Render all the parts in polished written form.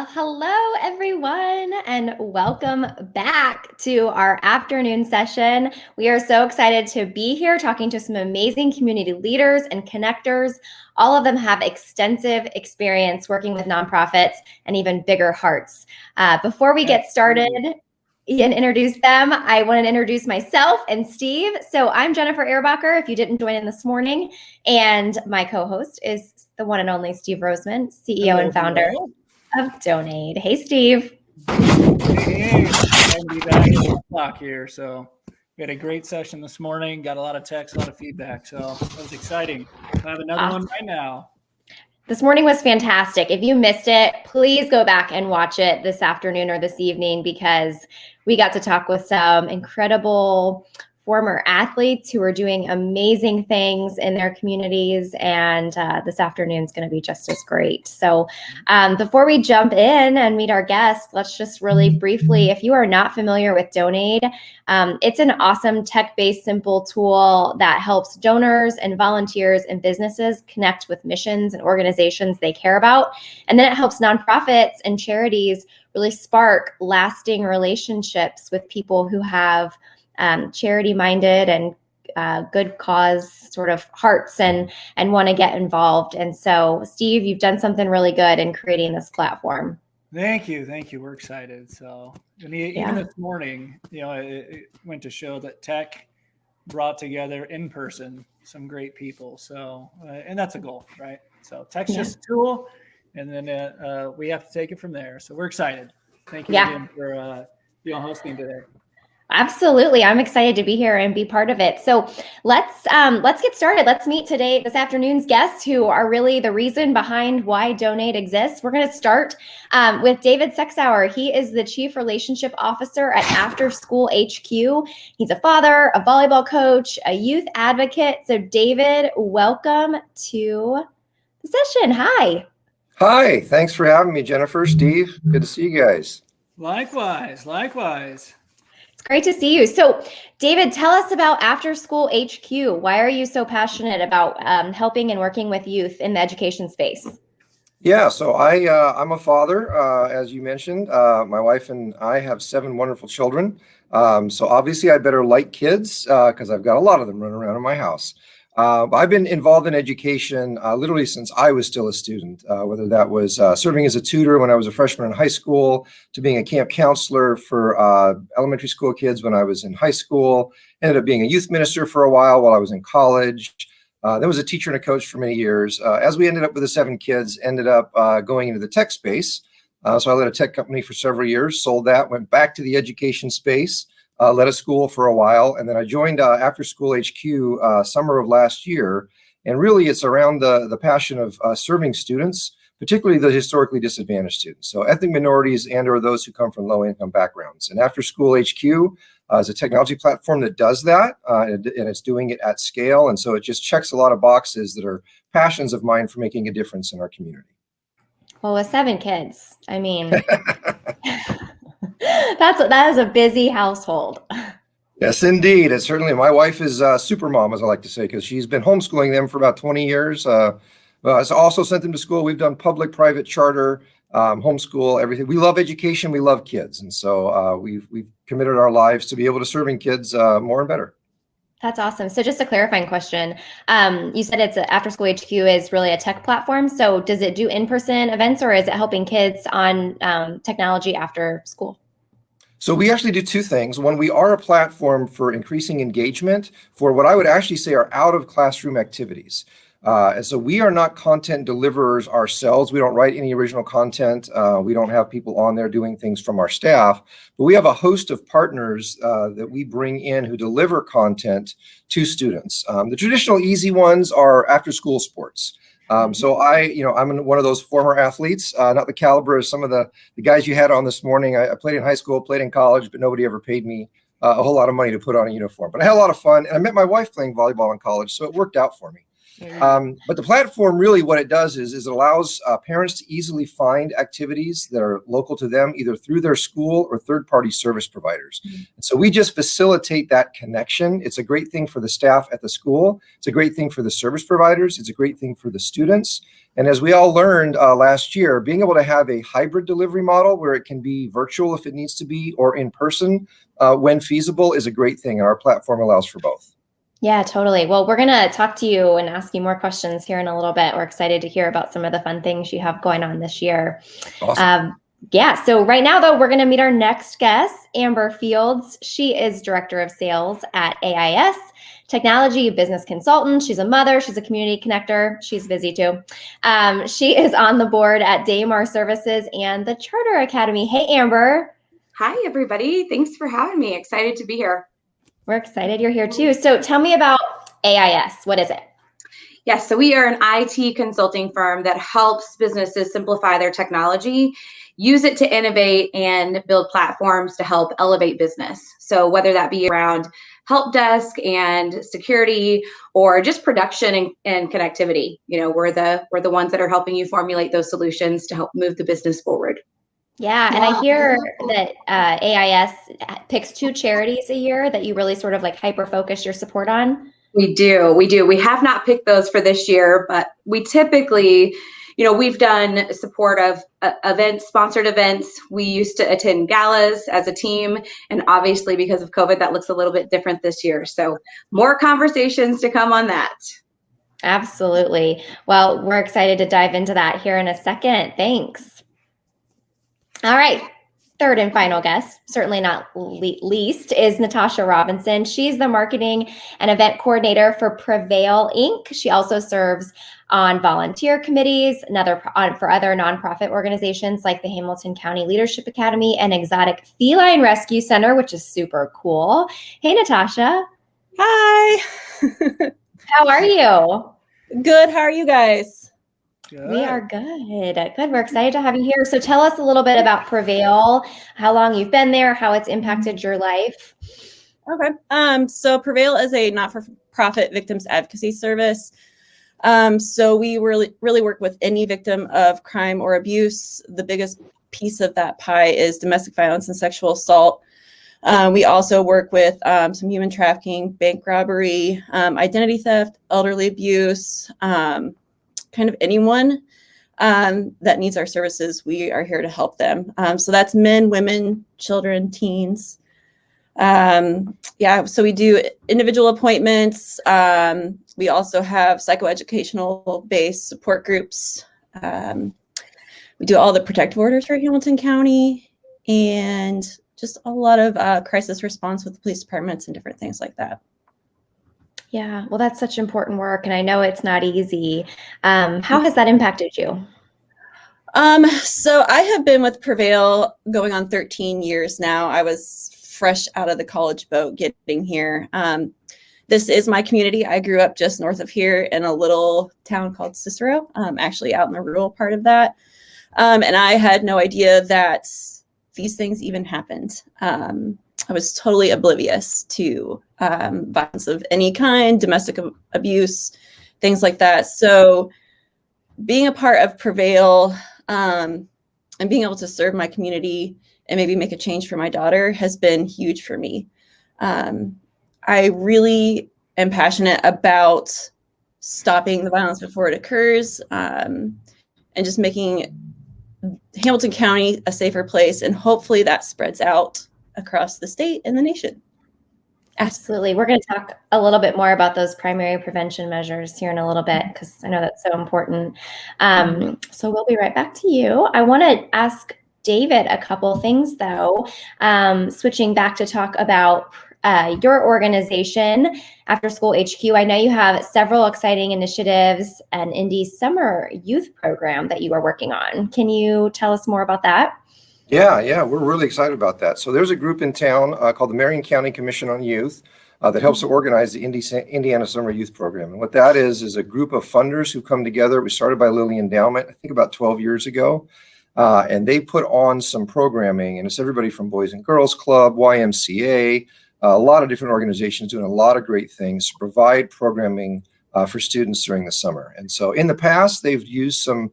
Well, hello everyone, and welcome back to our afternoon session. We are so excited to be here talking to some amazing community leaders and connectors. All of them have extensive experience working with nonprofits and even bigger hearts. Before we get started and introduce them, I want to introduce myself and Steve. So I'm Jennifer Ehrbacher, if you didn't join in this morning, and my co-host is the one and only Steve Roseman, CEO and founder of Donaide. Hey, Steve. Hey, I'm be back at 1 o'clock here. So we had a great session this morning. Got a lot of texts, a lot of feedback. So that was exciting. I have another one right now. This morning was fantastic. If you missed it, please go back and watch it this afternoon or this evening, because we got to talk with some incredible former athletes who are doing amazing things in their communities, and this afternoon is going to be just as great. So before we jump in and meet our guests, let's just really briefly, if you are not familiar with Donaide, it's an awesome tech-based simple tool that helps donors and volunteers and businesses connect with missions and organizations they care about. And then it helps nonprofits and charities really spark lasting relationships with people who have charity-minded and good cause sort of hearts and want to get involved. And so, Steve, you've done something really good in creating this platform. Thank you. We're excited. So even this morning, it went to show that tech brought together in person some great people. So, and that's a goal, right? So tech's just a tool, and then we have to take it from there. So we're excited. Thank you again for hosting today. Absolutely. I'm excited to be here and be part of it. So let's get started. Let's meet this afternoon's guests, who are really the reason behind why Donaide exists. We're going to start with David Sexauer. He is the Chief Relationship Officer at AfterSchool HQ. He's a father, a volleyball coach, a youth advocate. So David, welcome to the session. Hi. Hi. Thanks for having me, Jennifer, Steve. Good to see you guys. Likewise. It's great to see you. So, David, tell us about AfterSchool HQ. Why are you so passionate about helping and working with youth in the education space? Yeah, so I'm a father, as you mentioned. My wife and I have 7 wonderful children. So obviously I better like kids because I've got a lot of them running around in my house. I've been involved in education literally since I was still a student, whether that was serving as a tutor when I was a freshman in high school, to being a camp counselor for elementary school kids when I was in high school, ended up being a youth minister for a while I was in college. Then was a teacher and a coach for many years. As we ended up with the 7 kids, ended up going into the tech space. So I led a tech company for several years, sold that, went back to the education space. Led a school for a while, and then I joined AfterSchool HQ summer of last year. And really, it's around the passion of serving students, particularly the historically disadvantaged students, so ethnic minorities and/or those who come from low-income backgrounds. And AfterSchool HQ is a technology platform that does that, and it's doing it at scale. And so it just checks a lot of boxes that are passions of mine for making a difference in our community. Well, with 7 kids, I mean. That is a busy household. Yes, indeed. It's certainly, my wife is super mom, as I like to say, because she's been homeschooling them for about 20 years. I also sent them to school. We've done public, private, charter, homeschool, everything. We love education. We love kids. And so we've committed our lives to be able to serving kids more and better. That's awesome. So just a clarifying question. You said AfterSchool HQ is really a tech platform. So does it do in-person events, or is it helping kids on technology after school? So we actually do 2 things. One, we are a platform for increasing engagement for what I would actually say are out of classroom activities. And so we are not content deliverers ourselves. We don't write any original content. We don't have people on there doing things from our staff, but we have a host of partners that we bring in who deliver content to students. The traditional easy ones are after school sports. So I'm one of those former athletes, not the caliber of some of the guys you had on this morning. I played in high school, played in college, but nobody ever paid me a whole lot of money to put on a uniform. But I had a lot of fun, and I met my wife playing volleyball in college, so it worked out for me. But the platform, really what it does is it allows parents to easily find activities that are local to them, either through their school or third-party service providers. So we just facilitate that connection. It's a great thing for the staff at the school. It's a great thing for the service providers. It's a great thing for the students. And as we all learned last year, being able to have a hybrid delivery model where it can be virtual if it needs to be, or in person when feasible, is a great thing. And our platform allows for both. Yeah, totally. Well, we're going to talk to you and ask you more questions here in a little bit. We're excited to hear about some of the fun things you have going on this year. Awesome. Yeah. So right now, though, we're going to meet our next guest, Amber Fields. She is Director of Sales at AIS, technology business consultant. She's a mother. She's a community connector. She's busy too. She is on the board at Daymar Services and the Charter Academy. Hey, Amber. Hi, everybody. Thanks for having me. Excited to be here. We're excited you're here too. So tell me about AIS. What is it? Yes, so we are an IT consulting firm that helps businesses simplify their technology, use it to innovate and build platforms to help elevate business. So whether that be around help desk and security or just production and connectivity, we're the ones that are helping you formulate those solutions to help move the business forward. Yeah, and I hear that AIS picks 2 charities a year that you really sort of like hyper-focus your support on. We do. We have not picked those for this year, but we typically, we've done support of events, sponsored events. We used to attend galas as a team, and obviously because of COVID, that looks a little bit different this year. So more conversations to come on that. Absolutely. Well, we're excited to dive into that here in a second. Thanks. All right. Third and final guest, certainly not least, is Natasha Robinson. She's the marketing and event coordinator for Prevail, Inc. She also serves on volunteer committees for other nonprofit organizations like the Hamilton County Leadership Academy and Exotic Feline Rescue Center, which is super cool. Hey, Natasha. Hi. How are you? Good. How are you guys? Good. We are good. Good. We're excited to have you here. So tell us a little bit about Prevail, how long you've been there, how it's impacted your life. Okay. So Prevail is a not-for-profit victims advocacy service. So we really work with any victim of crime or abuse. The biggest piece of that pie is domestic violence and sexual assault. We also work with some human trafficking, bank robbery, identity theft, elderly abuse, kind of anyone that needs our services. We are here to help them. So that's men, women, children, teens. So we do individual appointments. We also have psychoeducational based support groups. We do all the protective orders for Hamilton County and just a lot of crisis response with the police departments and different things like that. Yeah, well, that's such important work, and I know it's not easy. How has that impacted you? So I have been with Prevail going on 13 years now. I was fresh out of the college boat getting here. This is my community. I grew up just north of here in a little town called Cicero, actually out in the rural part of that. And I had no idea that these things even happened. I was totally oblivious to violence of any kind, domestic abuse, things like that. So being a part of Prevail and being able to serve my community and maybe make a change for my daughter has been huge for me. I really am passionate about stopping the violence before it occurs and just making Hamilton County a safer place. And hopefully that spreads out across the state and the nation. Absolutely. We're going to talk a little bit more about those primary prevention measures here in a little bit, because I know that's so important. So we'll be right back to you. I want to ask David a couple things, though, switching back to talk about your organization, AfterSchool HQ. I know you have several exciting initiatives and Indie Summer Youth Program that you are working on. Can you tell us more about that? Yeah, we're really excited about that. So there's a group in town called the Marion County Commission on Youth that helps to organize the Indiana Summer Youth Program. And what that is a group of funders who come together. It was started by Lilly Endowment, I think about 12 years ago. And they put on some programming, and it's everybody from Boys and Girls Club, YMCA, a lot of different organizations doing a lot of great things to provide programming for students during the summer. And so in the past, they've used some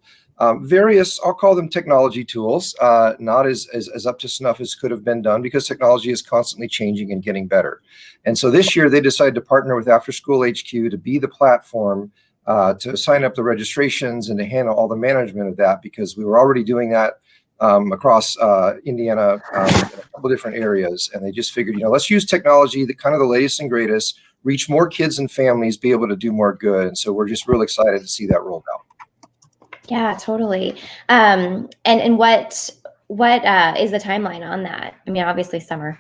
various, I'll call them technology tools, not as up to snuff as could have been done, because technology is constantly changing and getting better. And so this year they decided to partner with AfterSchool HQ to be the platform to sign up the registrations and to handle all the management of that, because we were already doing that across Indiana in a couple different areas. And they just figured, let's use technology, the kind of the latest and greatest, reach more kids and families, be able to do more good. And so we're just really excited to see that rolled out. Yeah, totally. And what is the timeline on that? I mean, obviously summer.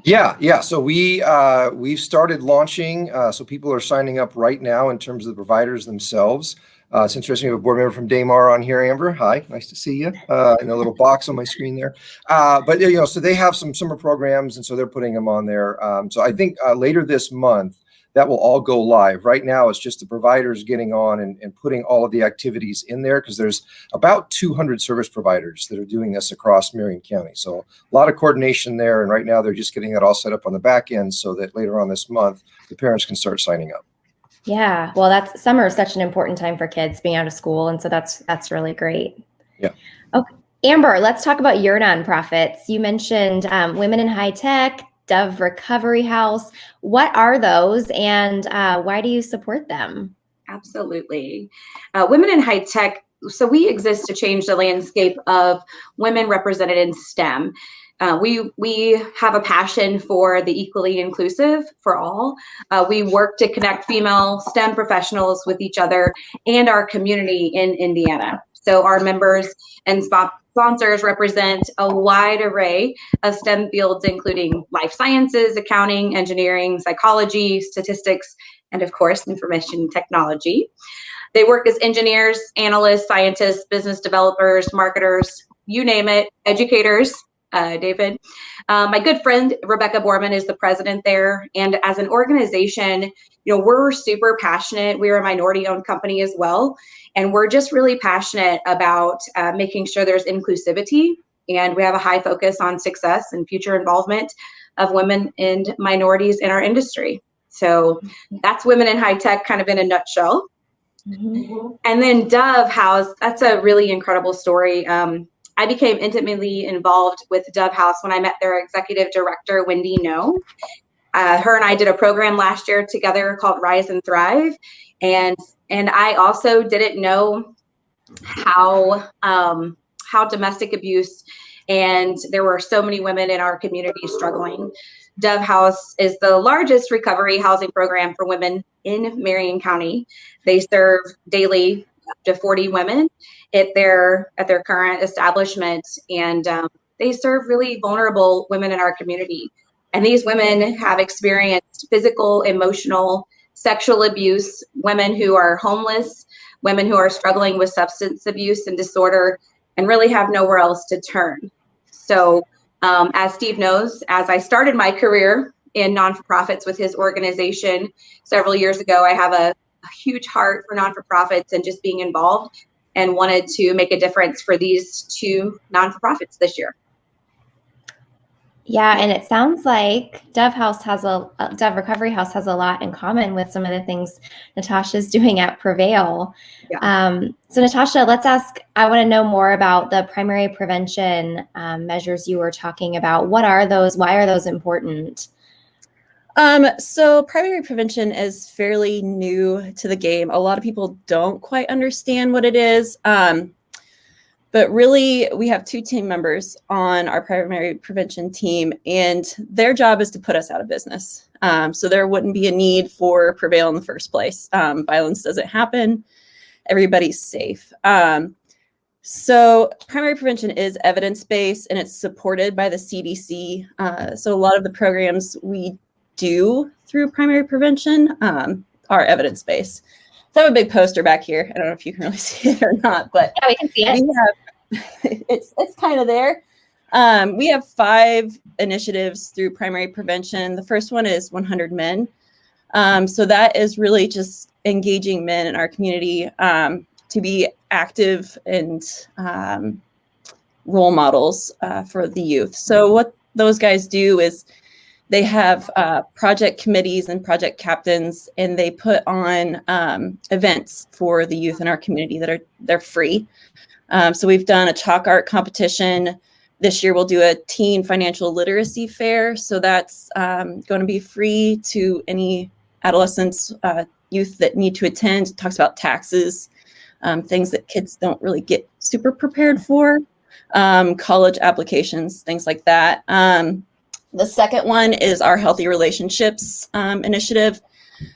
Yeah. So we've started launching. So people are signing up right now in terms of the providers themselves. It's interesting. We have a board member from Daymar on here, Amber. Hi, nice to see you. In a little box on my screen there. But so they have some summer programs, and so they're putting them on there. So I think later this month, that will all go live. Right now, it's just the providers getting on and putting all of the activities in there, because there's about 200 service providers that are doing this across Marion County. So a lot of coordination there. And right now, they're just getting that all set up on the back end so that later on this month, the parents can start signing up. Yeah, well, summer is such an important time for kids being out of school. And so that's really great. Yeah. Okay, Amber, let's talk about your nonprofits. You mentioned Women in High Tech, Dove Recovery House. What are those, and why do you support them? Absolutely. Women in High Tech. So we exist to change the landscape of women represented in STEM. We have a passion for the equally inclusive for all. We work to connect female STEM professionals with each other and our community in Indiana. So our members and sponsors represent a wide array of STEM fields, including life sciences, accounting, engineering, psychology, statistics, and of course, information technology. They work as engineers, analysts, scientists, business developers, marketers, you name it, educators. David. My good friend, Rebecca Borman, is the president there. And as an organization, we're super passionate. We're a minority-owned company as well. And we're just really passionate about making sure there's inclusivity. And we have a high focus on success and future involvement of women and minorities in our industry. So that's Women in High Tech kind of in a nutshell. Mm-hmm. And then Dove House, that's a really incredible story. I became intimately involved with Dove House when I met their executive director, Wendy No. Her and I did a program last year together called Rise and Thrive. And I also didn't know how domestic abuse, and there were so many women in our community struggling. Dove House is the largest recovery housing program for women in Marion County. They serve daily up to 40 women at their current establishment, and they serve really vulnerable women in our community. And these women have experienced physical, emotional, sexual abuse, women who are homeless, women who are struggling with substance abuse and disorder, and really have nowhere else to turn. So as Steve knows, as I started my career in non-for-profits with his organization several years ago, I have a huge heart for non-for-profits and just being involved, and wanted to make a difference for these two non-for-profits this year. Yeah, and it sounds like Dove Recovery House has a lot in common with some of the things Natasha's doing at Prevail. Yeah. So Natasha, I want to know more about the primary prevention measures you were talking about. What are those? Why are those important? So primary prevention is fairly new to the game. A lot of people don't quite understand what it is. But really, we have 2 team members on our primary prevention team, and their job is to put us out of business. So there wouldn't be a need for Prevail in the first place. Violence doesn't happen. Everybody's safe. So primary prevention is evidence-based, and it's supported by the CDC. So a lot of the programs we do through primary prevention are evidence-based. So I have a big poster back here. I don't know if you can really see it or not, but yeah, we can see it. It's kind of there. We have 5 initiatives through primary prevention. The first one is 100 Men. So that is really just engaging men in our community to be active and role models for the youth. So what those guys do is They have project committees and project captains, and they put on events for the youth in our community they're free. So we've done a chalk art competition. This year we'll do a teen financial literacy fair. So that's going to be free to any adolescents, youth that need to attend. It talks about taxes, things that kids don't really get super prepared for, college applications, things like that. The second one is our Healthy Relationships initiative.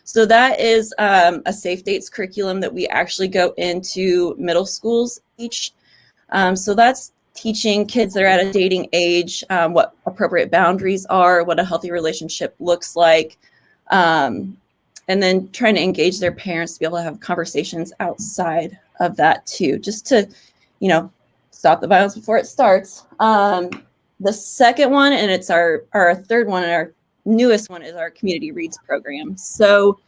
So that is a Safe Dates curriculum that we actually go into middle schools each. So that's teaching kids that are at a dating age what appropriate boundaries are, what a healthy relationship looks like, and then trying to engage their parents to be able to have conversations outside of that too, just to, stop the violence before it starts. The second one, and it's our third one, and our newest one, is our Community Reads program. So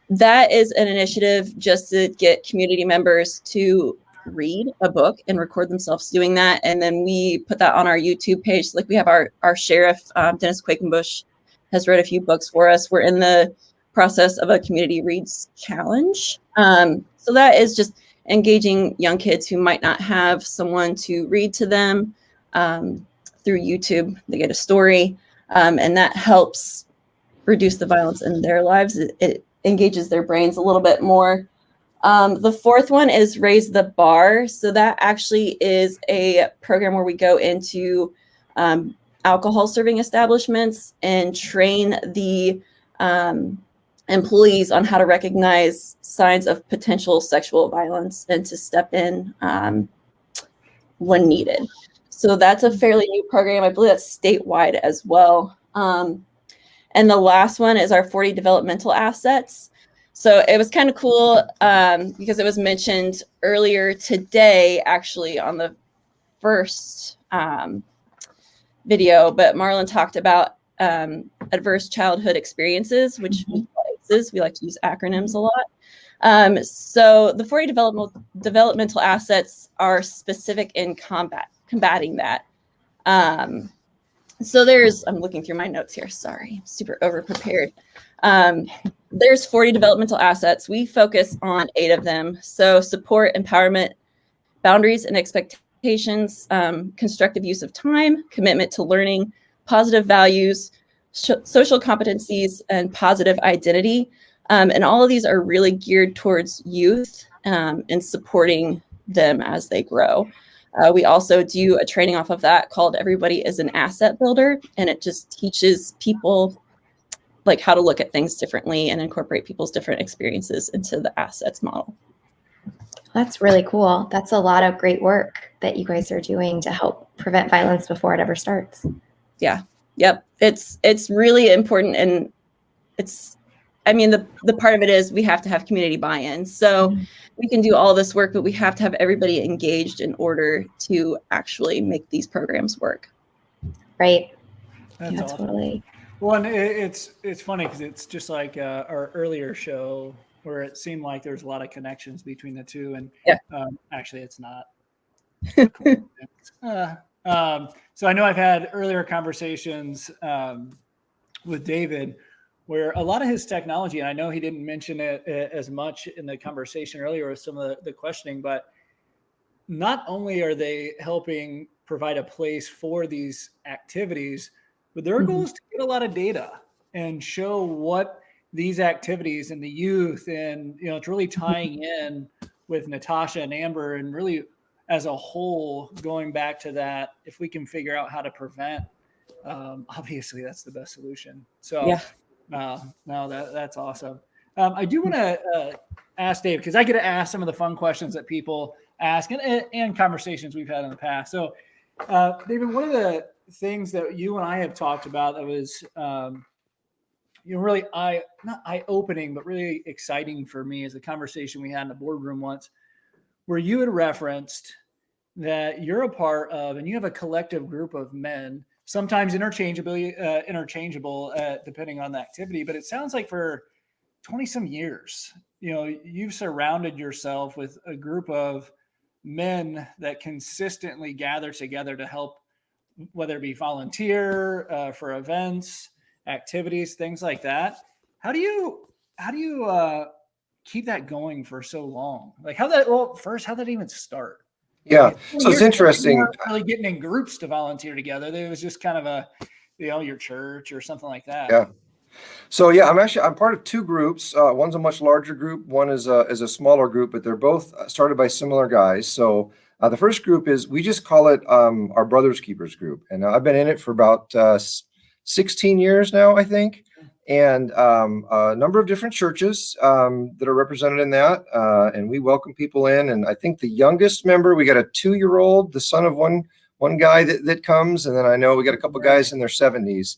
that is an initiative just to get community members to read a book and record themselves doing that. And then we put that on our YouTube page. Like we have our sheriff, Dennis Quakenbush, has read a few books for us. We're in the process of a Community Reads challenge. So that is just engaging young kids who might not have someone to read to them. Through YouTube, they get a story, and that helps reduce the violence in their lives. It engages their brains a little bit more. The fourth one is Raise the Bar. So that actually is a program where we go into alcohol serving establishments and train the employees on how to recognize signs of potential sexual violence and to step in when needed. So that's a fairly new program. I believe that's statewide as well. And the last one is our 40 developmental assets. So it was kind of cool because it was mentioned earlier today, actually, on the first video. But Marlon talked about adverse childhood experiences, which we like to use acronyms a lot. So the 40 developmental assets are specific in combating that. So I'm looking through my notes here. Sorry, I'm super over prepared. There's 40 developmental assets. We focus on 8 of them. So support, empowerment, boundaries and expectations, constructive use of time, commitment to learning, positive values, social competencies, and positive identity. And all of these are really geared towards youth and supporting them as they grow. We also do a training off of that called Everybody is an Asset Builder, and it just teaches people like how to look at things differently and incorporate people's different experiences into the assets model. That's really cool. That's a lot of great work that you guys are doing to help prevent violence before it ever starts. Yeah. Yep. It's really important. And the part of it is we have to have community buy-in. So we can do all this work, but we have to have everybody engaged in order to actually make these programs work. Right. That's awesome. Totally. Well, and it's funny because it's just like our earlier show where it seemed like there's a lot of connections between the two, and actually it's not. So I know I've had earlier conversations with David where a lot of his technology, and I know he didn't mention it as much in the conversation earlier with some of the questioning, but not only are they helping provide a place for these activities, but their goal is to get a lot of data and show what these activities and the youth, and it's really tying in with Natasha and Amber, and really as a whole going back to that, if we can figure out how to prevent, obviously that's the best solution. So that's awesome. I do want to ask Dave, because I get to ask some of the fun questions that people ask and conversations we've had in the past. So David, one of the things that you and I have talked about that was really not eye-opening, but really exciting for me, is a conversation we had in the boardroom once where you had referenced that you're a part of, and you have a collective group of men, sometimes interchangeable depending on the activity, but it sounds like for 20 some years, you've surrounded yourself with a group of men that consistently gather together to help, whether it be volunteer for events, activities, things like that. How do you keep that going for so long? Like how did that even start? Yeah. Like, So it's interesting. You weren't really getting in groups to volunteer together. It was just kind of your church or something like that. Yeah. So yeah, I'm part of two groups. One's a much larger group. One is a smaller group, but they're both started by similar guys. So the first group we just call it our Brothers Keepers group, and I've been in it for about 16 years now, I think, and a number of different churches that are represented in that, and we welcome people in. And I think the youngest member, we got a 2-year-old, the son of one guy that comes, and then I know we got a couple guys in their 70s.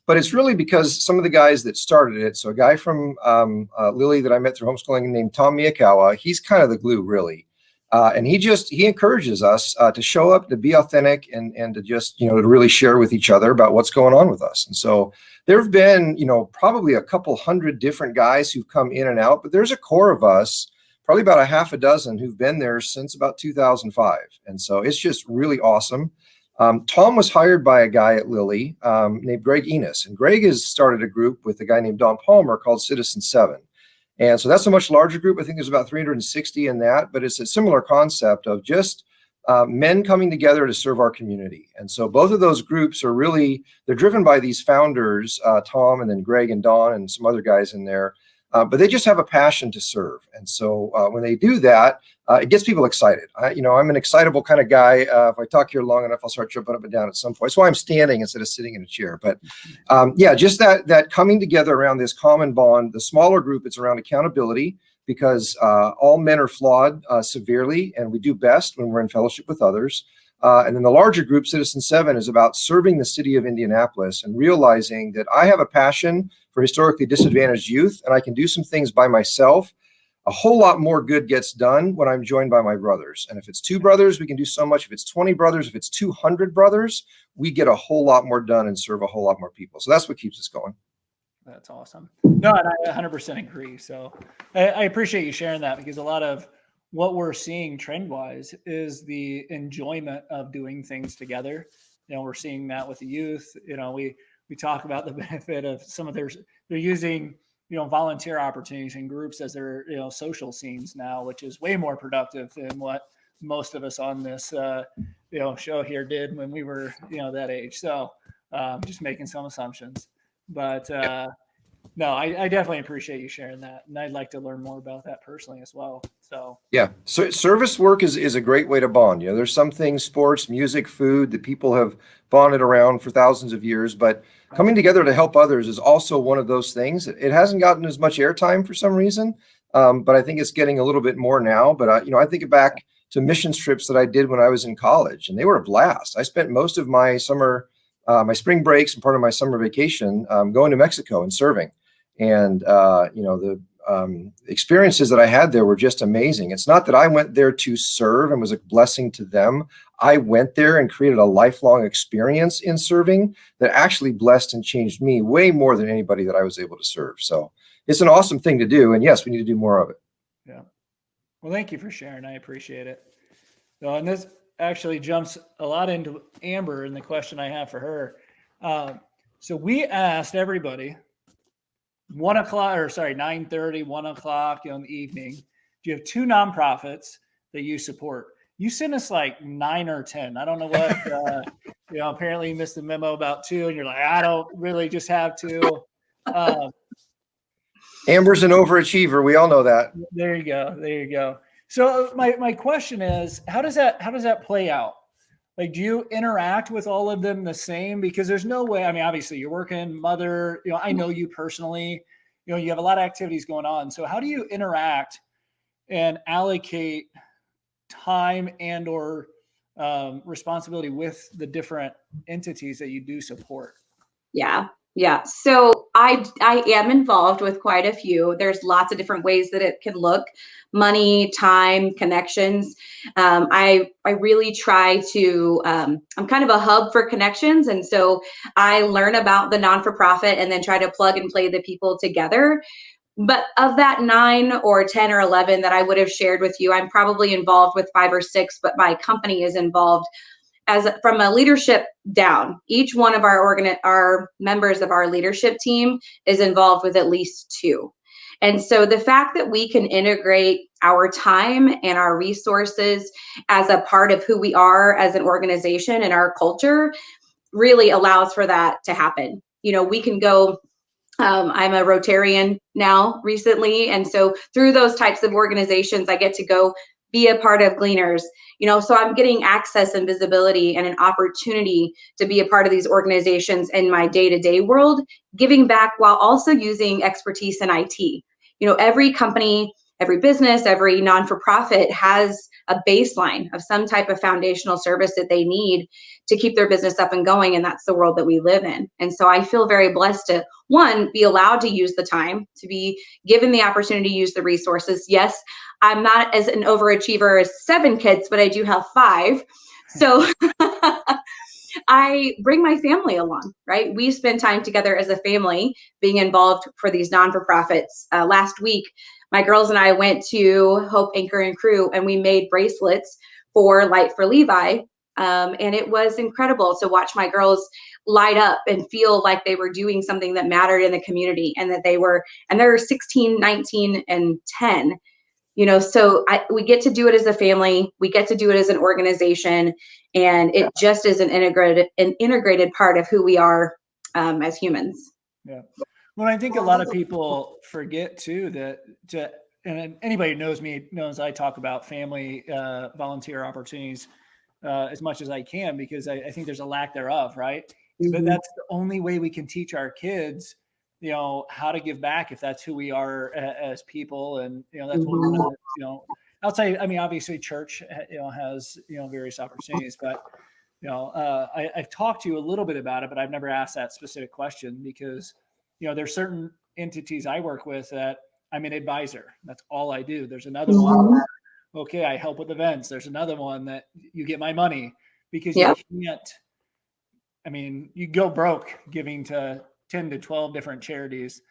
But it's really because some of the guys that started it. So a guy from Lilly that I met through homeschooling named Tom Miyakawa, he's kind of the glue, really. And he encourages us to show up, to be authentic, and to just, to really share with each other about what's going on with us. And so there have been, probably a couple hundred different guys who've come in and out, but there's a core of us, probably about a half a dozen, who've been there since about 2005. And so it's just really awesome. Tom was hired by a guy at Lilly named Greg Enos, and Greg has started a group with a guy named Don Palmer called Citizen 7. And so that's a much larger group. I think there's about 360 in that, but it's a similar concept of just men coming together to serve our community. And so both of those groups are they're driven by these founders, Tom and then Greg and Don and some other guys in there. But they just have a passion to serve. And so when they do that, it gets people excited. I'm an excitable kind of guy. If I talk here long enough, I'll start jumping up and down at some point. That's why I'm standing instead of sitting in a chair. But just that coming together around this common bond. The smaller group, it's around accountability, because all men are flawed severely, and we do best when we're in fellowship with others. And then the larger group, Citizen 7, is about serving the city of Indianapolis and realizing that I have a passion for historically disadvantaged youth, and I can do some things by myself. A whole lot more good gets done when I'm joined by my brothers. And if it's 2 brothers, we can do so much. If it's 20 brothers, if it's 200 brothers, we get a whole lot more done and serve a whole lot more people. So that's what keeps us going. That's awesome. No, and I 100% agree. So I appreciate you sharing that, because a lot of what we're seeing trend-wise is the enjoyment of doing things together. We're seeing that with the youth. We talk about the benefit of some of they're using, volunteer opportunities in groups as their, social scenes now, which is way more productive than what most of us on this, show here did when we were, that age. So just making some assumptions, but no, I definitely appreciate you sharing that. And I'd like to learn more about that personally as well. So yeah, so service work is a great way to bond. There's some things, sports, music, food, that people have bonded around for thousands of years, but coming together to help others is also one of those things. It hasn't gotten as much airtime for some reason, but I think it's getting a little bit more now. But I think back to missions trips that I did when I was in college, and they were a blast. I spent most of my summer, my spring breaks and part of my summer vacation going to Mexico and serving. And the experiences that I had there were just amazing. It's not that I went there to serve and was a blessing to them. I went there and created a lifelong experience in serving that actually blessed and changed me way more than anybody that I was able to serve. So it's an awesome thing to do. And yes, we need to do more of it. Yeah. Well, thank you for sharing. I appreciate it. So, and this actually jumps a lot into Amber and the question I have for her. So we asked everybody 9:30, 1 o'clock in the evening. Do you have 2 nonprofits that you support? You sent us like 9 or 10. I don't know what, apparently you missed the memo about 2 and you're like, I don't really just have 2. Amber's an overachiever. We all know that. There you go. So my question is, how does that play out? Like, do you interact with all of them the same? Because there's no way, obviously you're working, mother, I know you personally, you have a lot of activities going on. So how do you interact and allocate time and or responsibility with the different entities that you do support? Yeah. So I am involved with quite a few. There's lots of different ways that it can look: money, time, connections. I really try to, I'm kind of a hub for connections. And so I learn about the non-for-profit and then try to plug and play the people together. But of that 9 or 10 or 11 that I would have shared with you, I'm probably involved with 5 or 6, but my company is involved from a leadership down, each one of our members of our leadership team is involved with at least 2. And so the fact that we can integrate our time and our resources as a part of who we are as an organization and our culture really allows for that to happen. We can go, I'm a Rotarian now recently. And so through those types of organizations, I get to go be a part of Gleaners, so I'm getting access and visibility and an opportunity to be a part of these organizations in my day-to-day world, giving back while also using expertise in IT. Every company, every business, every non-for-profit has a baseline of some type of foundational service that they need to keep their business up and going. And that's the world that we live in. And so I feel very blessed to, one, be allowed to use the time, to be given the opportunity to use the resources. Yes, I'm not as an overachiever as 7 kids, but I do have 5. So I bring my family along, right? We spend time together as a family being involved for these non-for-profits. Last week, my girls and I went to Hope Anchor and Crew, and we made bracelets for Light for Levi. And it was incredible to watch my girls light up and feel like they were doing something that mattered in the community, and that they're 16, 19, and 10. So we get to do it as a family, we get to do it as an organization, and it just is an integrated part of who we are as humans. Yeah. Well, I think a lot of people forget too and anybody who knows me knows I talk about family volunteer opportunities as much as I can, because I think there's a lack thereof, right? Mm-hmm. But that's the only way we can teach our kids, how to give back if that's who we are as people. And, that's one of the, outside, obviously church, has, various opportunities, but, I've talked to you a little bit about it, but I've never asked that specific question because, there's certain entities I work with that I'm an advisor. That's all I do. There's another one. Okay, I help with events. There's another one that you get my money because you can't, you go broke giving to 10 to 12 different charities.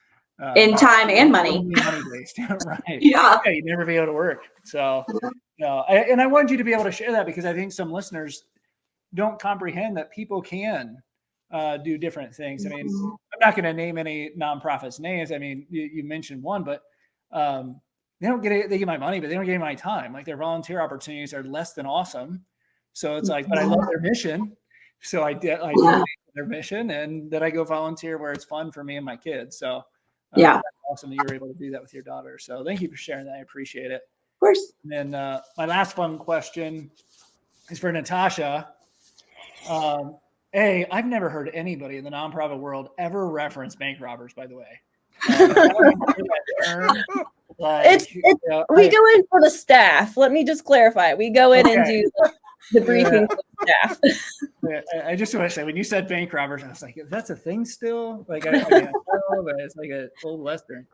In time and money. Money-based, right. Yeah. You'd never be able to work. So, and I wanted you to be able to share that because I think some listeners don't comprehend that people can do different things. I'm not going to name any nonprofits names. You mentioned one, but they don't get it. They get my money, but they don't get my time. Like their volunteer opportunities are less than awesome. So it's like, but I love their mission. So I donate their mission, and that I go volunteer where it's fun for me and my kids. So that's awesome that you're able to do that with your daughter. So thank you for sharing that. I appreciate it. Of course. And then my last fun question is for Natasha. I've never heard anybody in the nonprofit world ever reference bank robbers, by the way. We go in for the staff. Let me just clarify. We go in and do the briefing for the staff. I just want to say, when you said bank robbers, I was like, that's a thing still? Like, I know, but it's like an old Western.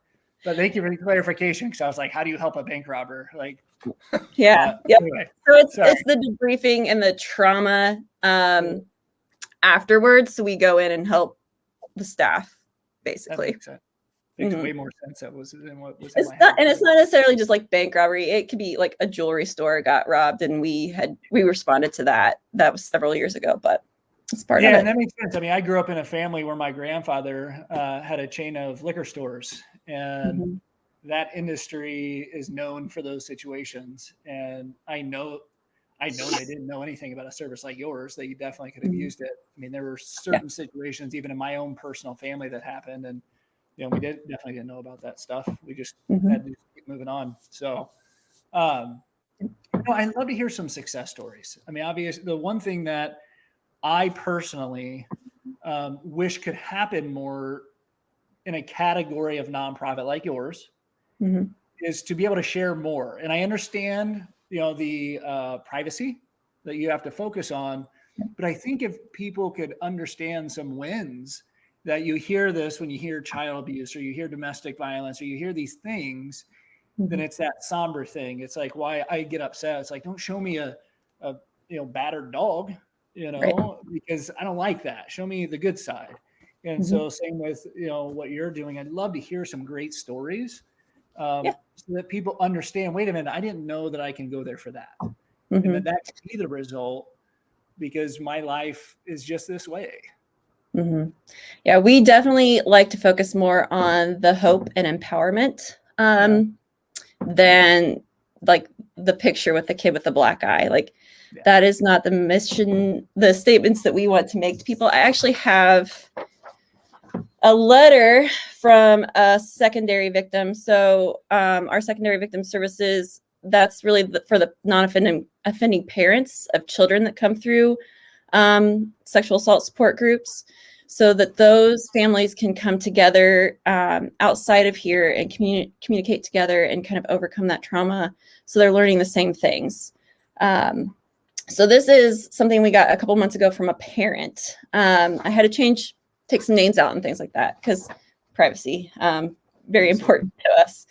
But thank you for the clarification, because I was like, how do you help a bank robber? Like, yep. Anyway, so it's the debriefing and the trauma afterwards. So we go in and help the staff, basically. Makes way more sense than what was. It's not necessarily just like bank robbery. It could be like a jewelry store got robbed, and we responded to that. That was several years ago, but it's part of it. Yeah, and that makes sense. I grew up in a family where my grandfather had a chain of liquor stores, and that industry is known for those situations. And I know they didn't know anything about a service like yours. That you definitely could have used it. There were certain situations, even in my own personal family, that happened, and we definitely didn't know about that stuff. We just had to keep moving on. So, I'd love to hear some success stories. Obviously, the one thing that I personally wish could happen more in a category of nonprofit like yours is to be able to share more. And I understand, the privacy that you have to focus on, but I think if people could understand some wins, that you hear this when you hear child abuse or you hear domestic violence or you hear these things, then it's that somber thing. It's like why I get upset. It's like, don't show me a battered dog, because I don't like that. Show me the good side. And so same with, what you're doing. I'd love to hear some great stories so that people understand, wait a minute, I didn't know that I can go there for that. And that could be the result because my life is just this way. Mm-hmm. Yeah, we definitely like to focus more on the hope and empowerment than like the picture with the kid with the black eye. Like that is not the mission, the statements that we want to make to people. I actually have a letter from a secondary victim. So our secondary victim services, that's really for the non-offending parents of children that come through sexual assault support groups, so that those families can come together outside of here and communicate together and kind of overcome that trauma. So they're learning the same things. So this is something we got a couple months ago from a parent. I had to take some names out and things like that because privacy, very important to us.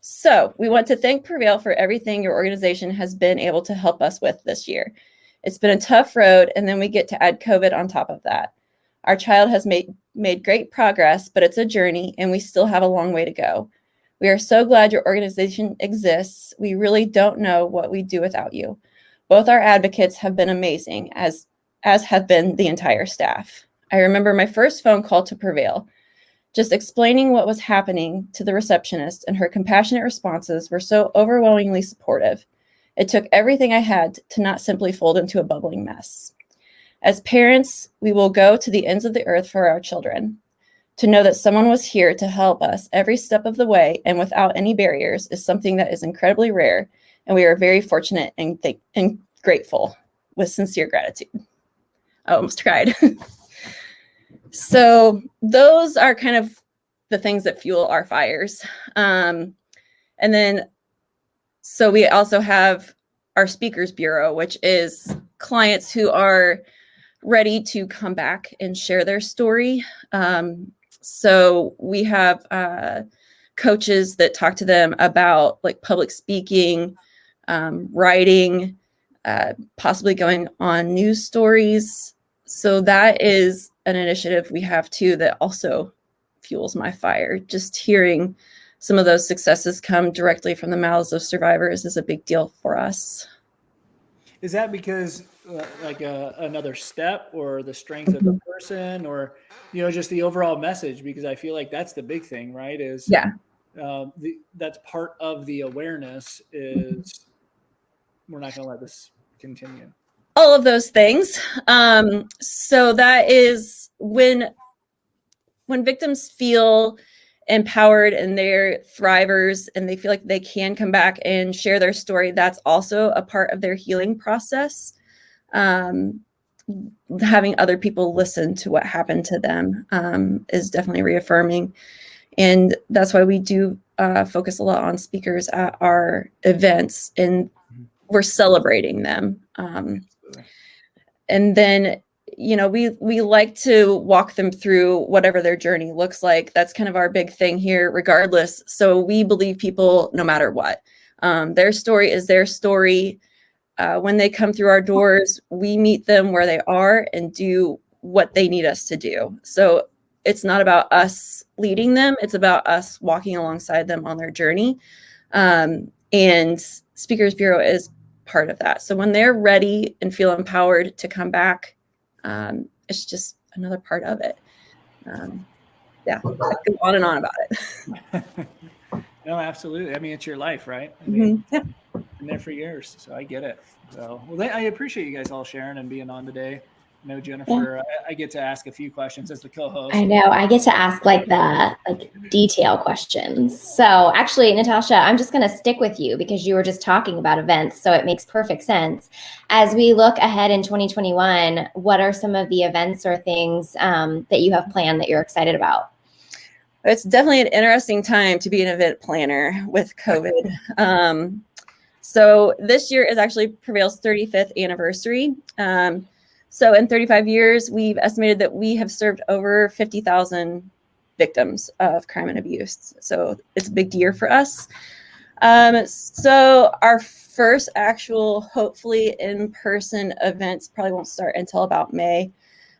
So we want to thank Prevail for everything your organization has been able to help us with this year. It's been a tough road, and then we get to add COVID on top of that. Our child has made great progress, but it's a journey, and we still have a long way to go. We are so glad your organization exists. We really don't know what we'd do without you. Both our advocates have been amazing, as have been the entire staff. I remember my first phone call to Prevail. Just explaining what was happening to the receptionist, and her compassionate responses were so overwhelmingly supportive. It took everything I had to not simply fold into a bubbling mess. As parents, we will go to the ends of the earth for our children. To know that someone was here to help us every step of the way and without any barriers is something that is incredibly rare, and we are very fortunate and grateful, with sincere gratitude. I almost cried. So those are kind of the things that fuel our fires. And then, so we also have our Speakers Bureau, which is clients who are ready to come back and share their story. So we have coaches that talk to them about like public speaking, writing, possibly going on news stories. So that is an initiative we have too that also fuels my fire. Just hearing some of those successes come directly from the mouths of survivors is a big deal for us. Is that because like another step, or the strength of the person, or just the overall message? Because I feel like that's the big thing, right? Is that's part of the awareness is we're not going to let this continue. All of those things. So that is when victims feel empowered and they're thrivers and they feel like they can come back and share their story, that's also a part of their healing process. Having other people listen to what happened to them is definitely reaffirming. And that's why we do focus a lot on speakers at our events, and we're celebrating them. And then, we like to walk them through whatever their journey looks like. That's kind of our big thing here, regardless. So we believe people no matter what. Their story is their story. When they come through our doors, we meet them where they are and do what they need us to do. So it's not about us leading them. It's about us walking alongside them on their journey. And Speakers Bureau is part of that. So when they're ready and feel empowered to come back, it's just another part of it. I could go on and on about it. No, absolutely. I mean, it's your life, right? I mean, been there for years, so I get it. So, I appreciate you guys all sharing and being on today. I know, Jennifer, I get to ask a few questions as the co-host. I know. I get to ask the detail questions. So actually, Natasha, I'm just going to stick with you because you were just talking about events. So it makes perfect sense. As we look ahead in 2021, what are some of the events or things that you have planned that you're excited about? It's definitely an interesting time to be an event planner with COVID. So this year is actually Prevail's 35th anniversary. So in 35 years, we've estimated that we have served over 50,000 victims of crime and abuse. So it's a big year for us. So our first actual, hopefully in-person events probably won't start until about May.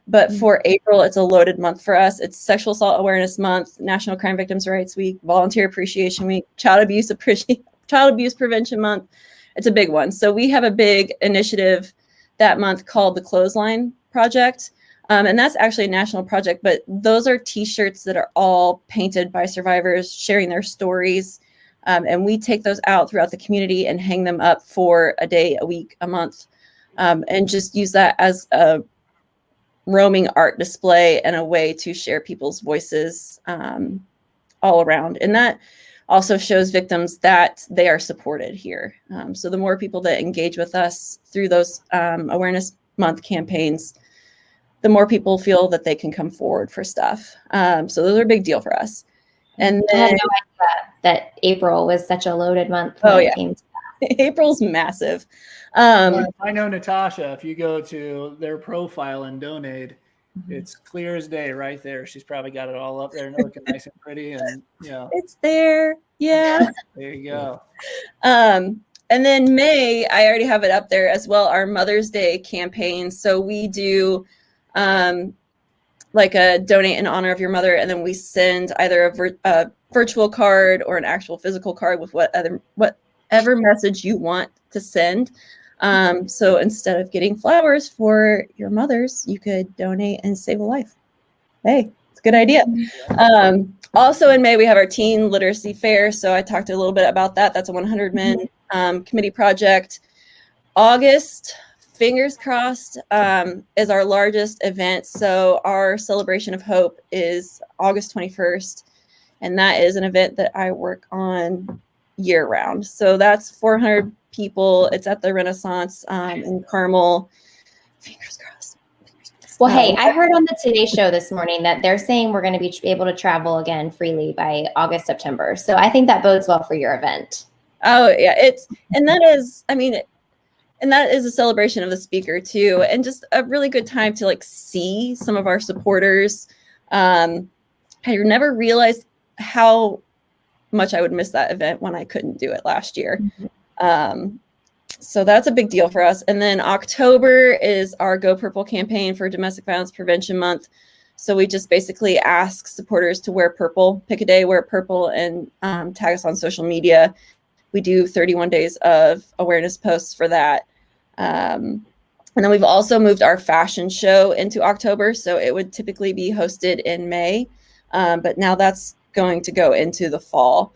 But for April, it's a loaded month for us. It's Sexual Assault Awareness Month, National Crime Victims' Rights Week, Volunteer Appreciation Week, Child Abuse Prevention Month. It's a big one. So we have a big initiative that month called the Clothesline Project. And that's actually a national project, but those are t-shirts that are all painted by survivors sharing their stories. And we take those out throughout the community and hang them up for a day, a week, a month, and just use that as a roaming art display and a way to share people's voices all around. And that also shows victims that they are supported here. So the more people that engage with us through those Awareness Month campaigns, the more people feel that they can come forward for stuff. So those are a big deal for us. And then, I had no idea that April was such a loaded month. Oh, yeah. April's massive. I know Natasha, if you go to their profile in Donaide, it's clear as day right there. She's probably got it all up there and looking nice and pretty. And, you know, it's there. Yeah. There you go. And then May, I already have it up there as well, our Mother's Day campaign. So we do like a donate in honor of your mother, and then we send either a virtual card or an actual physical card with whatever message you want to send. So instead of getting flowers for your mothers, you could donate and save a life. Hey, it's a good idea. Also in May, we have our Teen Literacy Fair. So I talked a little bit about that. That's a 100-man committee project. August, fingers crossed, is our largest event. So our Celebration of Hope is August 21st. And that is an event that I work on year round. So that's 400 people. It's at the Renaissance in Carmel. Fingers crossed. Well, hey, I heard on the Today Show this morning that they're saying we're going to be able to travel again freely by August, September. So I think that bodes well for your event. Oh, yeah. That is a celebration of the speaker too. And just a really good time to like see some of our supporters. I never realized how much I would miss that event when I couldn't do it last year. So that's a big deal for us. And then October is our Go Purple campaign for Domestic Violence Prevention Month. So we just basically ask supporters to wear purple, pick a day, wear purple, and tag us on social media. We do 31 days of awareness posts for that. And then we've also moved our fashion show into October. So it would typically be hosted in May, but now that's going to go into the fall.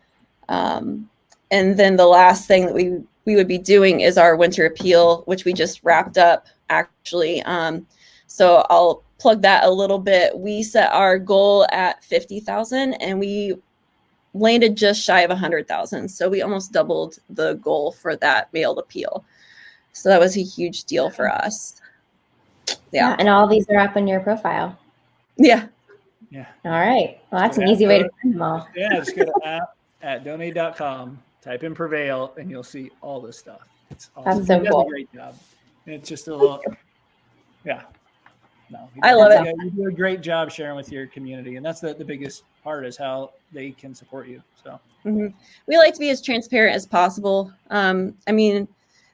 And then the last thing that we would be doing is our winter appeal, which we just wrapped up actually. So I'll plug that a little bit. We set our goal at 50,000 and we landed just shy of 100,000. So we almost doubled the goal for that mailed appeal. So that was a huge deal for us. Yeah. And all these are up on your profile. Yeah. Yeah. All right. Well, that's an easy way to find them all. Yeah, just go to donaide.com, type in Prevail, and you'll see all this stuff. It's awesome. That's so he does cool. a great job. It's just a little, yeah. No, I love it. You do a great job sharing with your community, and that's the biggest part is how they can support you. So we like to be as transparent as possible. I mean,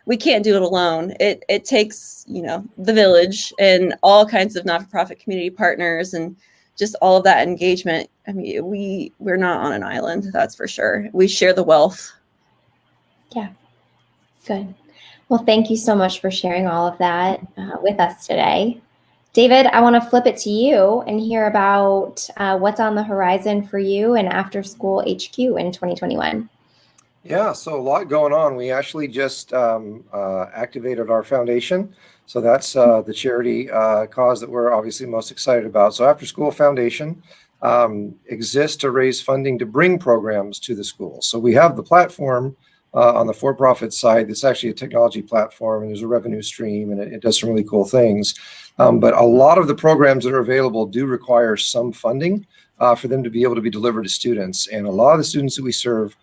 we can't do it alone. It takes, the village and all kinds of not-for-profit community partners and just all of that engagement. I mean, we're not on an island, that's for sure. We share the wealth. Yeah, good. Well, thank you so much for sharing all of that with us today. David, I want to flip it to you and hear about what's on the horizon for you and AfterSchool HQ in 2021. Yeah, so a lot going on. We actually just activated our foundation. So that's the charity cause that we're obviously most excited about. So AfterSchool Foundation exists to raise funding to bring programs to the school. So we have the platform on the for-profit side. It's actually a technology platform, and there's a revenue stream, and it does some really cool things. But a lot of the programs that are available do require some funding for them to be able to be delivered to students. And a lot of the students that we serve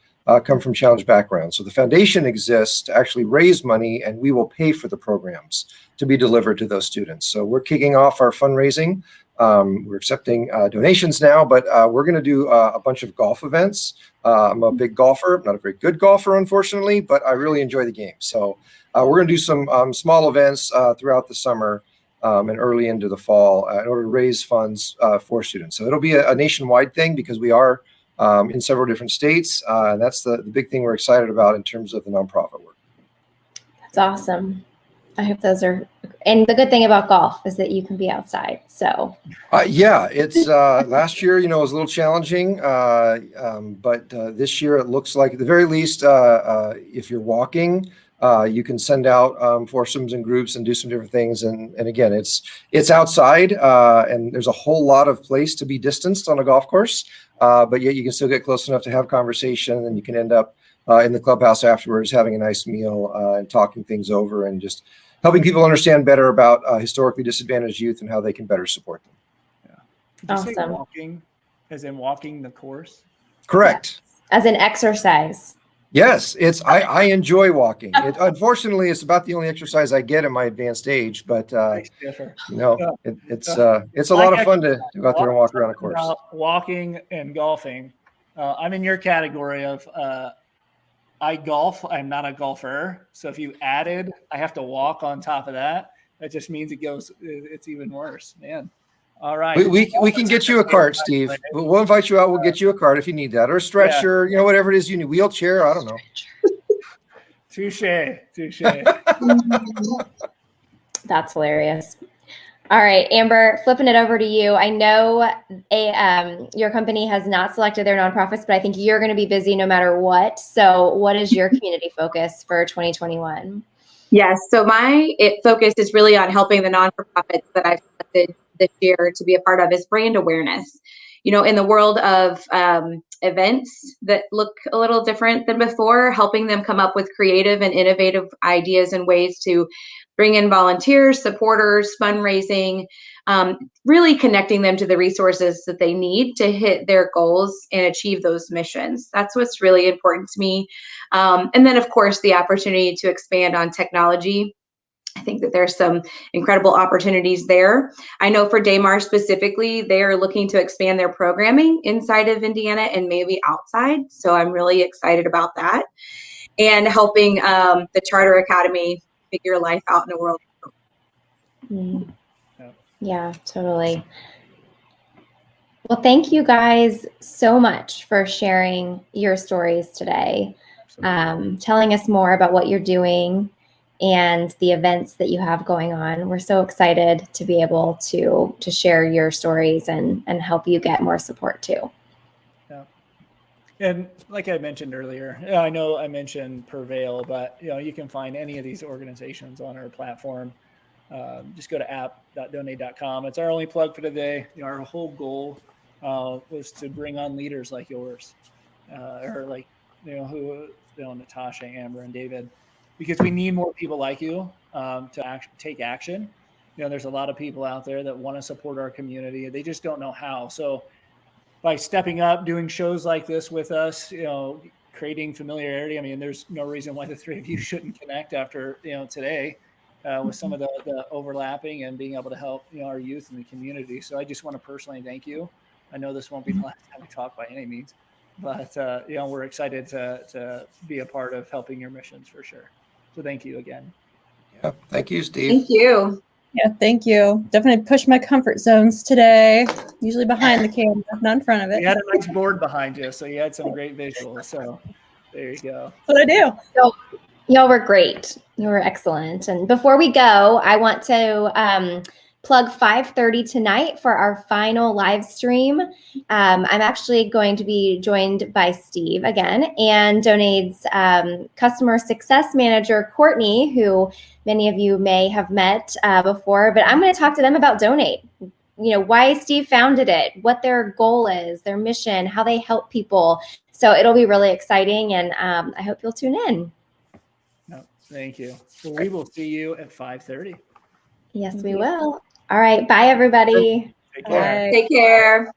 come from challenged backgrounds. So the foundation exists to actually raise money, and we will pay for the programs to be delivered to those students. So we're kicking off our fundraising. We're accepting donations now, but we're going to do a bunch of golf events. I'm a big golfer, not a very good golfer, unfortunately, but I really enjoy the game. So we're going to do some small events throughout the summer and early into the fall in order to raise funds for students. So it'll be a nationwide thing because we are in several different states. And that's the big thing we're excited about in terms of the nonprofit work. That's awesome. I hope those are, and the good thing about golf is that you can be outside. So Yeah, it's last year, you know, was a little challenging, but this year it looks like at the very least, if you're walking, you can send out foursomes and groups and do some different things. And again, it's outside, and there's a whole lot of place to be distanced on a golf course, but yet you can still get close enough to have conversation, and you can end up in the clubhouse afterwards having a nice meal and talking things over and just helping people understand better about historically disadvantaged youth and how they can better support them. Did you say Awesome. walking, as in walking the course? Correct. as an exercise. Yes, I enjoy walking. Unfortunately, it's about the only exercise I get at my advanced age, but you know, it's a lot of fun to go out there and walk around a course. Walking and golfing. I'm in your category of I golf. I'm not a golfer. So if you added, I have to walk on top of that. That just means it's even worse, man. All right. We can get you a cart, Steve. We'll invite you out. We'll get you a cart if you need that, or a stretcher, you know, whatever it is you need. Wheelchair, I don't know. Touche. That's hilarious. All right, Amber, flipping it over to you. I know your company has not selected their nonprofits, but I think you're going to be busy no matter what. So what is your community focus for 2021? Yes, so my focus is really on helping the non-for-profits that I've selected this year to be a part of is brand awareness. You know, in the world of events that look a little different than before, helping them come up with creative and innovative ideas and ways to bring in volunteers, supporters, fundraising, really connecting them to the resources that they need to hit their goals and achieve those missions. That's what's really important to me. And then, of course, the opportunity to expand on technology. I think that there's some incredible opportunities there. I know for Daymar specifically, they are looking to expand their programming inside of Indiana and maybe outside. So I'm really excited about that. And helping the Charter Academy figure life out in the world. Mm. Yeah, totally. Well, thank you guys so much for sharing your stories today, telling us more about what you're doing and the events that you have going on. We're so excited to be able to share your stories and help you get more support too. Yeah. And like I mentioned earlier, I know I mentioned Prevail, but you know, you can find any of these organizations on our platform. Just go to app.donaide.com. It's our only plug for today. You know, our whole goal was to bring on leaders like yours, or like, Natasha, Amber, and David, because we need more people like you to take action. You know, there's a lot of people out there that want to support our community. They just don't know how. So by stepping up, doing shows like this with us, you know, creating familiarity. I mean, there's no reason why the three of you shouldn't connect after, you know, today with some of the overlapping and being able to help, you know, our youth in the community. So I just want to personally thank you. I know this won't be the last time we talk by any means, but, you know, we're excited to be a part of helping your missions for sure. So thank you again. Yeah, thank you, Steve. Thank you. Yeah, thank you. Definitely push my comfort zones today. Usually behind the camera, not in front of it. You had a nice board behind you, so you had some great visuals. So there you go. That's what I do. So y'all were great. You were excellent. And before we go, I want to plug 5:30 tonight for our final live stream. I'm actually going to be joined by Steve again and Donaide's customer success manager, Courtney, who many of you may have met before, but I'm going to talk to them about Donaide. You know, why Steve founded it, what their goal is, their mission, how they help people. So it'll be really exciting, and I hope you'll tune in. No, thank you. Well, we will see you at 5:30. Yes, we will. All right. Bye, everybody. Take care. Take care.